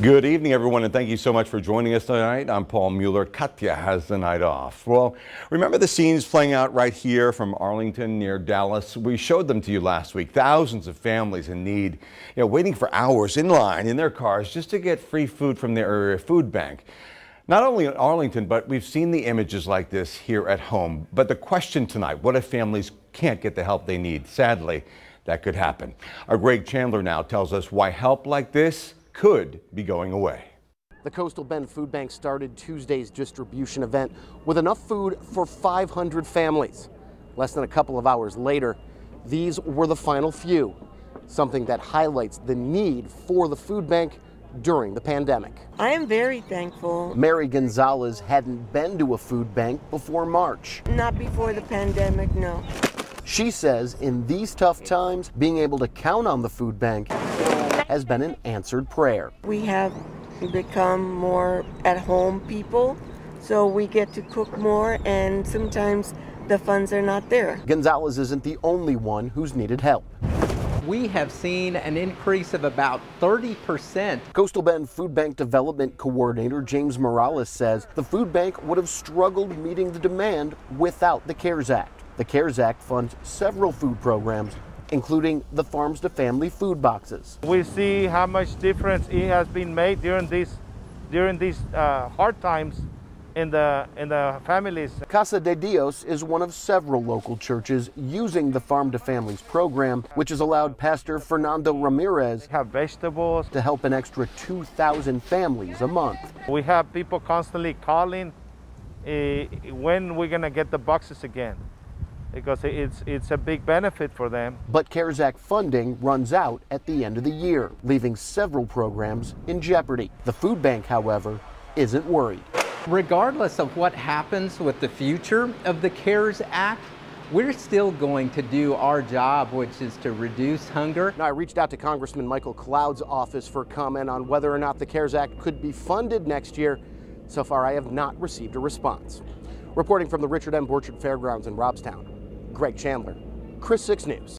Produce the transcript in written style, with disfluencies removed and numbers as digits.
Good evening, everyone, and thank you so much for joining us tonight. I'm Paul Mueller. Katya has the night off. Well, remember the scenes playing out right here from Arlington near Dallas? We showed them to you last week. Thousands of families in need, waiting for hours in line in their cars just to get free food from their area food bank. Not only in Arlington, but we've seen the images like this here at home. But the question tonight, what if families can't get the help they need? Sadly, that could happen. Our Greg Chandler now tells us why help like this could be going away. The Coastal Bend Food Bank started Tuesday's distribution event with enough food for 500 families. Less than a couple of hours later, these were the final few, something that highlights the need for the food bank during the pandemic. I am very thankful. Mary Gonzalez hadn't been to a food bank before March. Not before the pandemic, no. She says in these tough times, being able to count on the food bank has been an answered prayer. We have become more at-home people, so we get to cook more, and sometimes the funds are not there. Gonzalez isn't the only one who's needed help. We have seen an increase of about 30%. Coastal Bend Food Bank Development Coordinator James Morales says the food bank would have struggled meeting the demand without the CARES Act. The CARES Act funds several food programs, including the Farms to Family food boxes. We see how much difference it has been made during these hard times in the families. Casa de Dios is one of several local churches using the Farm to Families program, which has allowed Pastor Fernando Ramirez have vegetables to help an extra 2,000 families a month. We have people constantly calling when we're going to get the boxes again, because it's a big benefit for them. But CARES Act funding runs out at the end of the year, leaving several programs in jeopardy. The food bank, however, isn't worried. Regardless of what happens with the future of the CARES Act, we're still going to do our job, which is to reduce hunger. Now, I reached out to Congressman Michael Cloud's office for comment on whether or not the CARES Act could be funded next year. So far, I have not received a response. Reporting from the Richard M. Borchard Fairgrounds in Robstown, Greg Chandler, Chris 6 News.